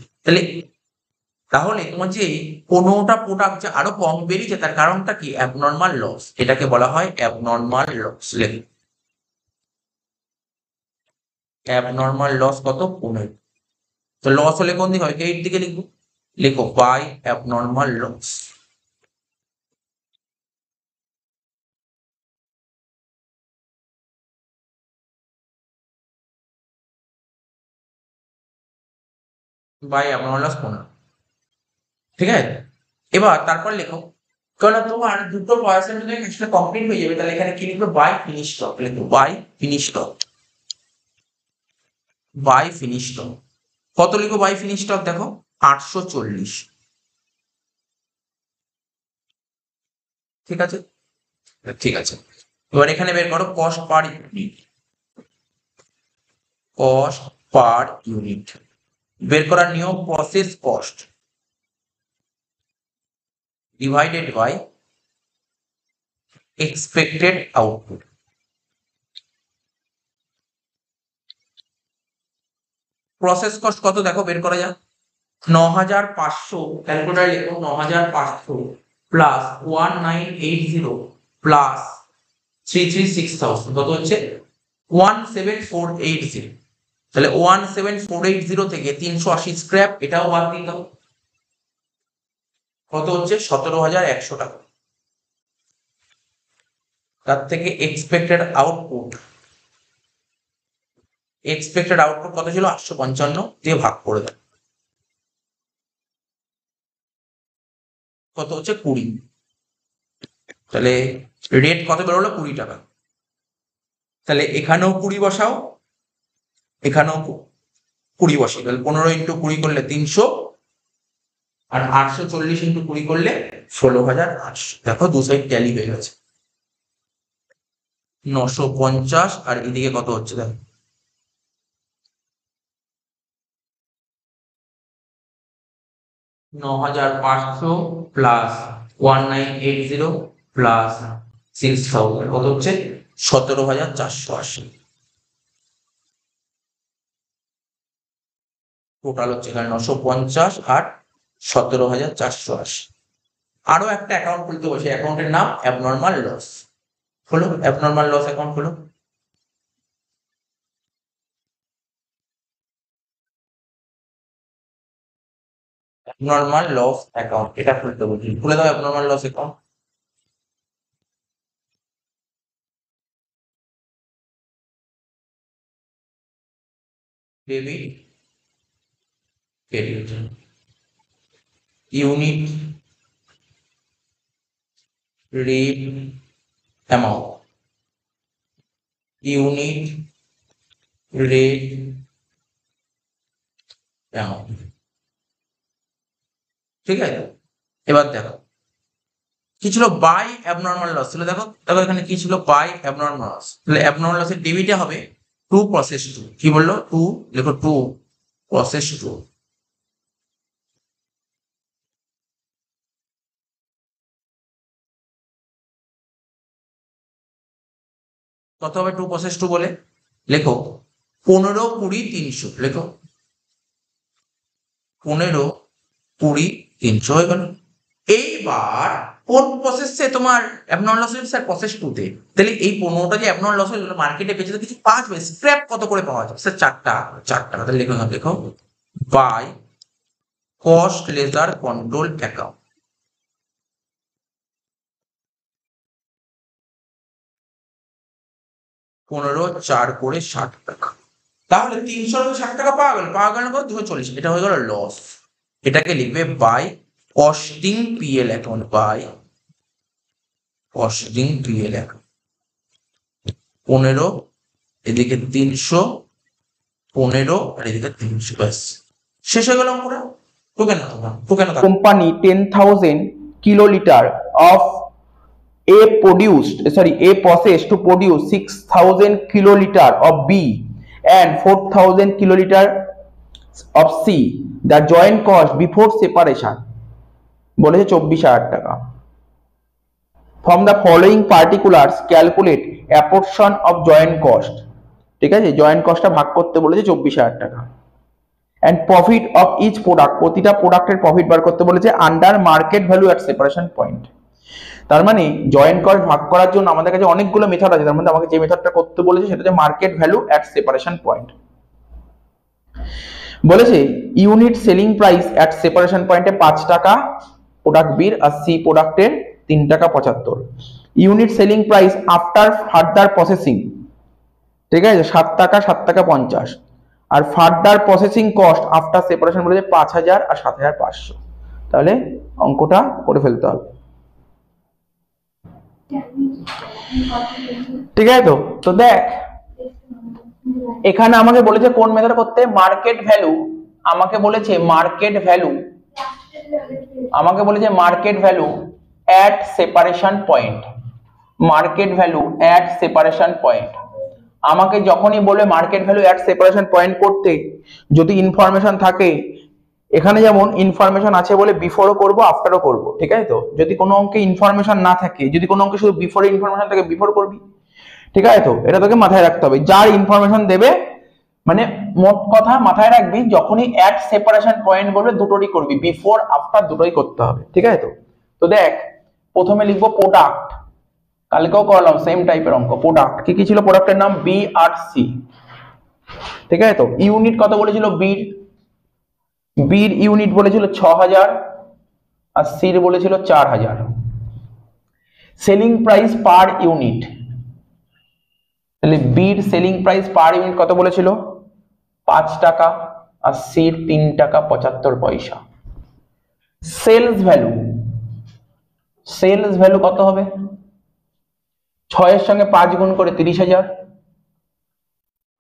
তাহলে তোমার যে কোনোটা প্রোডাক্ট যে আরো কম বেরিয়েছে, তার কারণটা কি? Abnormal loss. এটাকে বলা হয় অ্যাবনর্মাল লস। অ্যাবনর্মাল লস কত? 15। তো লস হলে কোন দিকে হয়? এইট দিকে লিখবো। লিখো by abnormal loss. By abnormal loss 15, ঠিক আছে। এবার তারপর লেখো, কারণ তোমার দুটো পার্সেন্ট যদি কাজটা কমপ্লিট হয়ে যাবে, তাহলে এখানে কি লিখবে? By finish stock. লিখো by finish stock. By finish stock কত লিখো? বাই ফিনিশ স্টক দেখো 840, ঠিক আছে। ঠিক আছে, এবার এখানে বের করো cost per unit. Cost per unit বের করার নিয়ম, process cost divided by expected output. Process cost কত দেখো বের করা যাক। 9500, ক্যালকুলেটর লেখো 9500 প্লাস 1980 প্লাস 336,000 কত হচ্ছে? 17480। তাহলে 17480 থেকে 380 স্ক্র্যাপ, এটাও বাদ দিতে হবে। কত হচ্ছে? 17,100 টাকা। তার থেকে এক্সপেক্টেড আউটপুট কত ছিল? 855 দিয়ে ভাগ করে দেয়, কত হচ্ছে? 20। তাহলে রেট কত বেরোলো? 20 টাকা। তাহলে এখানেও 20 বসাও, এখানেও 20 বসাও। তাহলে 15 ইন্টু 20 করলে 300, আর 840 ইন্টু 20 করলে 16,800। দেখো দু সাইড ট্যালি হয়ে গেছে। 950, আর এদিকে কত হচ্ছে দেখো, 9500 প্লাস 1980 প্লাস 6000 কত হচ্ছে? 17,480। টোটাল হচ্ছে এখানে 950 আর 17,480। আরো একটা অ্যাকাউন্ট খুলতে বসে, অ্যাকাউন্টের নাম অ্যাবনর্মাল লস। হলো অ্যাবনর্মাল লস অ্যাকাউন্ট হলো। অ্যাবনর্মাল লস অ্যাকাউন্ট এটা খুলতে বলছি, খুলে দাও abnormal loss account. Debit credit unit rate amount, unit rate amount, ঠিক আছে। এবার দেখো কি ছিল? বাই অ্যাবনর্মাল লস ছিল। দেখো দেখো এখানে কি ছিল? By abnormal loss. তাহলে অ্যাবনর্মাল লসের ডেবিটে হবে টু প্রসেস টু। কি বললো? টু, লেখো টু প্রসেস টু। কত হবে টু প্রসেস টু বলে? লেখো 15, 20, 300। লেখো 15, 20, 300 হয়ে গেল। এইবার কোন প্রসেসে তোমার অ্যাবনর্মাল লস হয়েছে স্যার? প্রসেস 2 তে। তাহলে এই 15টা যে অ্যাবনর্মাল লস হয়েছে মার্কেটে বেচে তো কিছু পাওয়া যাবে, স্ক্র্যাপ কত করে পাওয়া যাবে স্যার? 4 টাকা। তাহলে লেখো by cost ledger control account. পনেরো 4 করে 60 টাকা। তাহলে 360 টাকা পাওয়া গেল কত? 240। এটা হয়ে গেল লস। এটাকে লিখবে by costing PL account, by costing PL account. 15 এদিকে 300, 15 আর এদিকে 300, ব্যাস শেষ হয়ে গেল অঙ্কটা। Token company 10,000 kiloliter of A process to produce 6,000 kiloliter of B and 4,000 kiloliter of C. The joint cost before separation বলেছে 24,000 টাকা। From the following particulars calculate a portion of joint cost। ঠিক আছে, জয়েন্ট কস্টটা ভাগ করতে বলেছে 24,000 টাকা। and profit of each product, প্রতিটা প্রোডাক্টের প্রফিট বার করতে বলেছে আন্ডার মার্কেট ভ্যালু এট সেপারেশন পয়েন্ট। তার মানে জয়েন্ট কস্ট ভাগ করার জন্য আমাদের কাছে অনেকগুলো মেথড আছে, তার মধ্যে আমাকে যে মেথডটা করতে বলেছে সেটা হচ্ছে মার্কেট ভ্যালু এট সেপারেশন পয়েন্ট। বলেছে ইউনিট সেলিং প্রাইস এট সেপারেশন পয়েন্টে 5 টাকা প্রোডাক্ট বির, আর সি প্রোডাক্টের 3 টাকা 75। Unit selling price after further processing, ঠিক আছে, 7 টাকা 50। আর further processing cost after separation বলেছে 5,000 আর 7,500। তাহলে অঙ্কটা করে ফেলতে হবে, ঠিক আছে। তো দেখ এখানে আমাকে বলেছে কোন মেথড করতে, মার্কেট ভ্যালু। আমাকে বলেছে মার্কেট ভ্যালু এট সেপারেশন পয়েন্ট, মার্কেট ভ্যালু এট সেপারেশন পয়েন্ট। আমাকে যখনই বলে মার্কেট ভ্যালু এট সেপারেশন পয়েন্ট করতে, যদি ইনফরমেশন থাকে, এখানে যেমন ইনফরমেশন আছে বলে বিফোরও করব আফটারও করব, ঠিক আছে। তো যদি কোনো অঙ্কে ইনফরমেশন না থাকে, যদি কোনো অঙ্কে শুধু বিফোরে ইনফরমেশন থাকে, বিফোর করবি, ঠিক আছে। তো এটা তোকে মাথায় রাখতে হবে, যার ইনফরমেশন দেবে, মানে মোট কথা মাথায় রাখবি যখনই এট সেপারেশন পয়েন্ট বলবে দুটোরই করবি, বিফোর আফটার দুটোই করতে হবে, ঠিক আছে। তো দেখ প্রথমে লিখবো প্রোডাক্ট, কালকেও করলাম সেম টাইপের অঙ্ক। প্রোডাক্ট কি ছিল? প্রোডাক্টের নাম বি আর সি, ঠিক আছে। তো ইউনিট কত বলেছিল? বির ইউনিট বলেছিল 6,000 আর সির বলেছিল 4,000। সেলিং প্রাইস পার ইউনিট, তাহলে বির সেলিং প্রাইস পার ইউনিট কত বলেছিল? 5 টাকা আর সির 3 টাকা 75 পয়সা। সেলস ভ্যালু কত হবে? 6 এর সঙ্গে 5 গুণ করে 30,000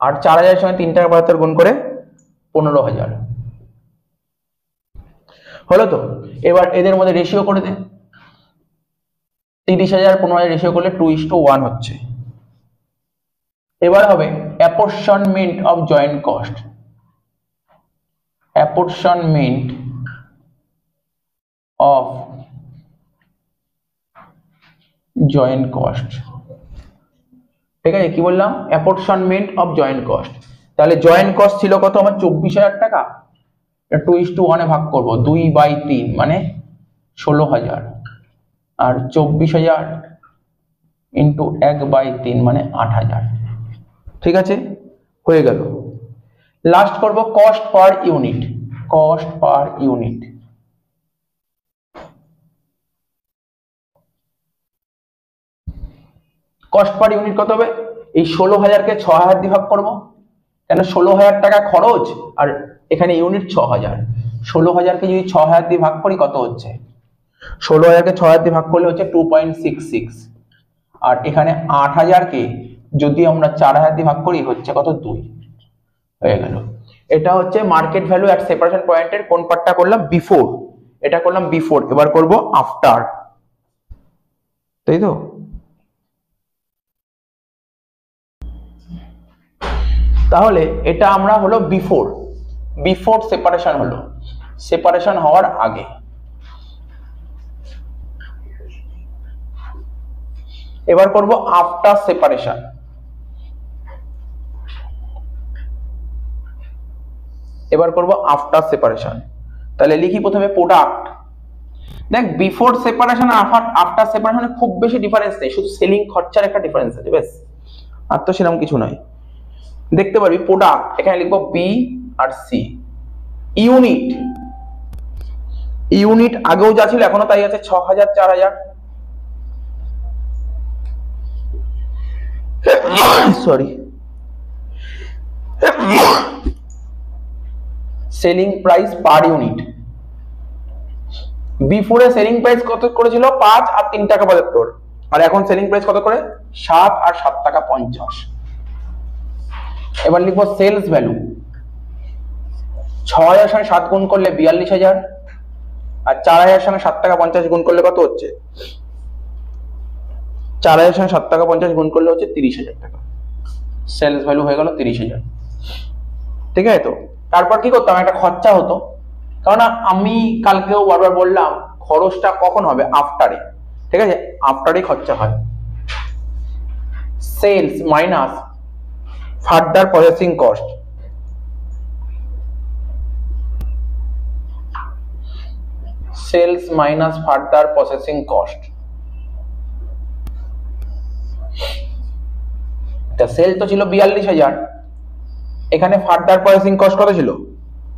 আর 4,000 এর সঙ্গে 3 টাকা 72 গুণ করে 15,000 হলো। তো এবার এদের মধ্যে রেশিও করে দে, 30,000 15,000 রেশিও করলে 2:1 হচ্ছে। এবার হবে apportionment of joint cost, apportionment of joint cost, ঠিক আছে। কি বললাম? Apportionment of joint cost. তাহলে জয়েন্ট কস্ট ছিল কত আমার? 24,000 টাকা। 2:1 এ ভাগ করব, 2/3 মানে 16,000 আর 24,000 ইন্টু 1/3 মানে 8,000, ঠিক আছে, হয়ে গেল। লাস্ট করব cost per unit, cost per unit. Cost per unit কত হবে? এই 16,000 কে 6,000 দিয়ে ভাগ করব, কেন 16,000 টাকা খরচ আর এখানে ইউনিট 6,000। 16,000 কে যদি 6,000 দিয়ে ভাগ করি কত হচ্ছে? 16,000 কে 6,000 দিয়ে ভাগ করলে হচ্ছে 2.66, আর এখানে 8,000 কে যদি আমরা 4,000 দিয়ে ভাগ করি হচ্ছে কত? 2 হয়ে গেল। এটা হচ্ছে মার্কেট ভ্যালু এট সেপারেশন পয়েন্টের কোন পার্টটা করলাম? বিফোর। এটা করলাম বিফোর, এবার করব আফটার, তাই তো। তাহলে এটা আমরা হলো বিফোর সেপারেশন হলো, সেপারেশন হওয়ার আগে। এবার করব আফটার সেপারেশন। তাহলে লিখি প্রথমে প্রোডাক্ট, দেখ বিফোর সেপারেশন আফটার সেপারেশনে খুব বেশি ডিফারেন্স নেই, শুধু সেলিং খরচার একটা ডিফারেন্স আছে, বেশ, আর তো সেরকম কিছু নয়। দেখতে পারবি প্রোডাক্ট, এখানে লিখবো বি আর সি। ইউনিট, ইউনিট আগেও যা ছিল এখনো তাই আছে, 6000 4000। Sorry, selling price per unit, before a selling price কত করেছিল 5 আর 3 টাকা 75, আর এখন সেলিং প্রাইস কত করে 7 আর 7 টাকা 50। এবার লিখবো সেলস ভ্যালু, 6000 সঙ্গে 7 গুণ করলে 42000, আর 4000 সঙ্গে 7 টাকা 50 গুণ করলে কত হচ্ছে, 4000 সঙ্গে 7 টাকা 50 গুণ করলে হচ্ছে 30000 টাকা। সেলস ভ্যালু হয়ে গেল 30000। ঠিক আছে, তো তারপর কি করতাম, একটা খরচা হতো, কারণ আমি কালকেও বারবার বললাম খরচটা কখন হবে, আফটারে। ঠিক আছে, আফটারে খরচা হয়। Sales minus further processing cost, sales minus further processing cost. তা সেল তো ছিল 42000, এখানে ফার্দার প্রসেসিং কস্ট কত ছিল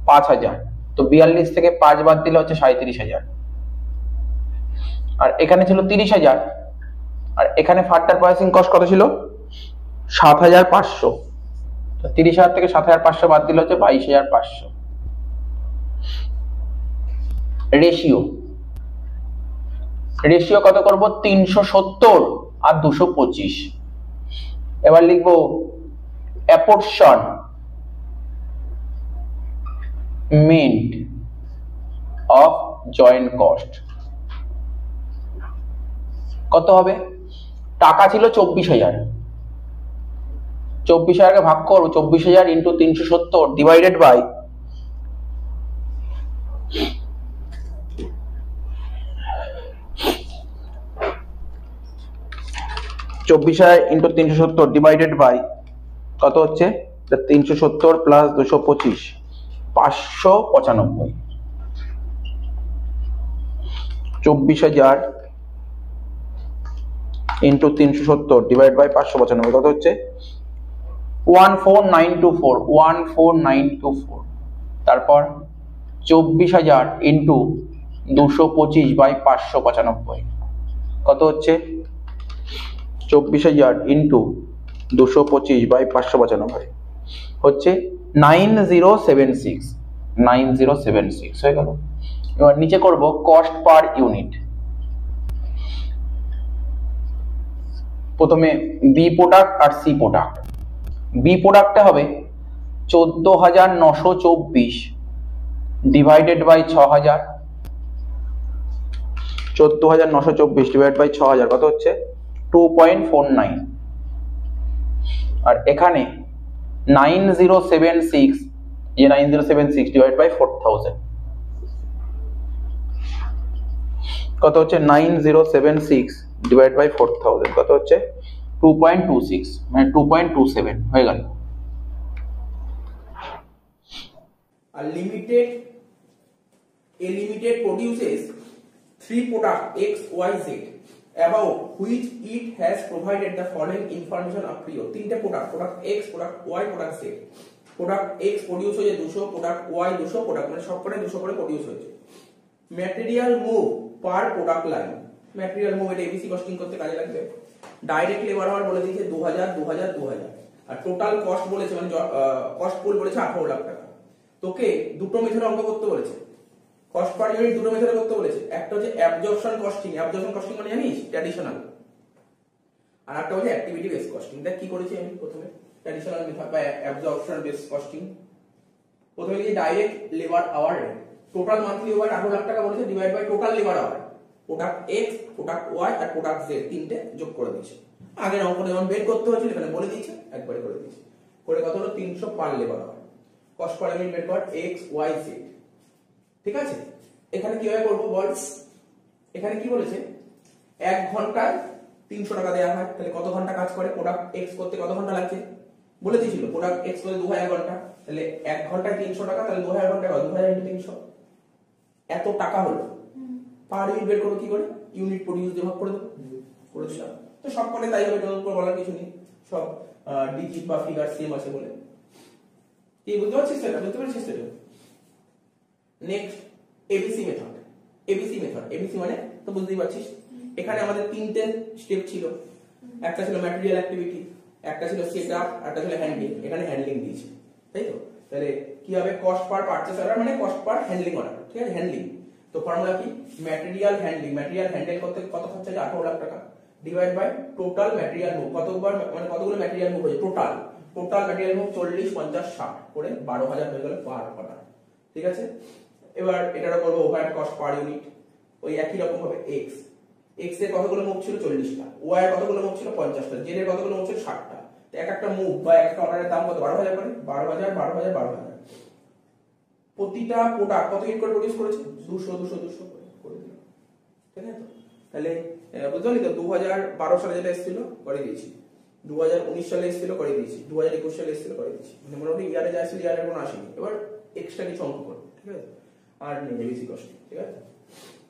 5000, তো 42 থেকে 5 বাদ দিলে হচ্ছে 37000, আর এখানে ছিল 30000, আর এখানে ফার্দার প্রসেসিং কস্ট কত ছিল 7500, তো 30000 থেকে 7500 বাদ দিলে হচ্ছে 22500। রেশিও, রেশিও কত করব 370 আর 225। এবার লিখবো অ্যাপোর্শন মেন্ট অফ জয়েন্ট কস্ট, কত হবে, টাকা ছিল 24000, 24000 কে ভাগ করব, 24000 into 370 divided by 24000 into 370 divided by কত হচ্ছে 370 প্লাস 225, 595। 24000 ইন্টু 370 ডিভাইড বাই 595 কত হচ্ছে 14924, 14924। তারপর 24000 ইন্টু 225 বাই 595 কত হচ্ছে 24000 ইন্টু 225 বাই 595 হচ্ছে 9076, 9076 হয়ে গেল। এবার নিচে করব কস্ট পার ইউনিট। প্রথমে বি প্রোডাক্ট আর সি প্রোডাক্ট। বি প্রোডাক্টে হবে 14924 ডিভাইডেড বাই 6000, 14924 ডিভাইড বাই 6000 কত হচ্ছে 2.49, আর এখানে 9076, ये 9076 ডিভাইড বাই 4000 কত হচ্ছে 9076 ডিভাইড বাই 4000 কত হচ্ছে 2.26, মানে 2.27 হয়ে গেল। A limited produces 3 products X, Y, Z about which it has provided the following information a priori. তিনটে product X, product Y, product Z। Product X produce হয়েছে 200, প্রোডাক্ট Y 200, প্রোডাক্ট মানে সব করে 200 করে প্রডিউস হয়েছে। ম্যাটেরিয়াল মুভ পার প্রোডাক্ট লাইন, ম্যাটেরিয়াল মুভ এটা এবিসি কস্টিং করতে কাজে লাগবে। ডাইরেক্ট লেবার আওয়ার বলে দিয়েছে 2000, 2000, 2000, আর টোটাল কস্ট বলেছে মানে কস্ট পুল বলেছে 18 লাখ টাকা। তোকে দুটো মেথডে অঙ্ক করতে বলেছে, কস্ট পার ইউনিট দুটো মেথডে করতে বলেছে। একটা হচ্ছে অ্যাবজর্পশন কস্টিং, অ্যাবজর্পশন কস্টিং মানে জানিস ট্র্যাডিশনাল, আর একটা হচ্ছে অ্যাক্টিভিটি বেস কস্টিং। দেখ কি করেছি আমি, প্রথমে ট্র্যাডিশনাল মেথড বা অ্যাবজর্পশন বেস কস্টিং। প্রথমে লিখি direct labour hour, total monthly over 18 lakh টাকা বলেছে, divide by total labour hour, product X, product Y আর প্রোডাক্ট জেড তিনটে যোগ করে দিয়েছে। আগের অঙ্কটা যেমন বের করতে হয়েছিল এখানে বলে দিয়েছে, একবারে করে দিয়েছে। করে কত হলো 300 per labour hour. Cost per unit বের কর এক্স, ওয়াই, জেড। ঠিক আছে, এখানে কিভাবে করবো বল, এখানে কি বলেছে 1 ঘন্টায় 300 টাকা দেওয়া হয়, তাহলে কত ঘন্টা কাজ করে প্রোডাক্ট এক্স করতে, কত ঘন্টা লাগছে বলে দিয়েছিল, প্রোডাক্ট এক্স করতে 2000 ঘন্টা, তাহলে 1 ঘন্টায় 300 টাকা, তাহলে 2000 ঘন্টা 2000 × 300 এত টাকা হলো। পার ইউনিট বের করবো কি করে, ইউনিট প্রডিউস দিয়ে ভাগ করে দেবো, করে দিলাম। তো সব কলে তাই হবে, নতুন করে বলার কিছু নেই, সব ডিজিট বা ফিগার সেম আছে বলে। কি বুঝতে পারছিস সেটা, বুঝতে পারছিস সেটা? Next ABC method. ABC method, ABC মানে তো বুঝতেই পারছিস, এখানে আমাদের তিনটে স্টেপ ছিল, একটা ছিল ম্যাটেরিয়াল অ্যাক্টিভিটি, একটা ছিল সেটআপ, একটা ছিল হ্যান্ডলিং। এখানে হ্যান্ডলিং দিয়েছে, তাই তো? তাহলে কি হবে, কস্ট পার পারচেজ অর্ডার মানে কস্ট পার হ্যান্ডলিং অর্ডার, ঠিক আছে? হ্যান্ডলিং তো ফর্মুলা কি, ম্যাটেরিয়াল হ্যান্ডলিং, ম্যাটেরিয়াল হ্যান্ডেল করতে কত খরচা হচ্ছে, 18 লাখ টাকা, divide by total material move, কতবার মানে কতগুলো ম্যাটেরিয়াল মুভ হয়েছে, টোটাল ম্যাটেরিয়াল মুভ 40, 50, 60 করে 12,000 হয়ে গেল পার অর্ডার, ঠিক আছে? এবার এটারও করবো ওভারহেড কস্ট পার ইউনিট, ওই একই রকম ভাবে এক্স এর কতগুলো মুভ ছিল 40টা, ওয়াই এর কতগুলো মুভ ছিল 50টা, জেড এর কতগুলো মুভ ছিল 60টা। তো এক একটা মুভ বা একটা অর্ডারের দাম কত, 12,000 করে, 12,000 প্রতিটা প্রোডাক্ট কত ইউনিট করে প্রডিউস করেছে, 200 করে দিলাম, ঠিক আছে? তো তাহলে বুঝতে পারলি তো, 2012 সালে যেটা এসেছিল করে দিয়েছি, 2019 সালে এসেছিল করে দিয়েছি, 2021 সালে এসেছিল করে দিয়েছি, মানে মোটামুটি ইয়ারে যা এসেছিল ইয়ারের কোনো আসেনি। এবার এক্সট্রা কিছু অঙ্ক করো, ঠিক আছে? আর নেই এবিসি কষ্ট, ঠিক আছে?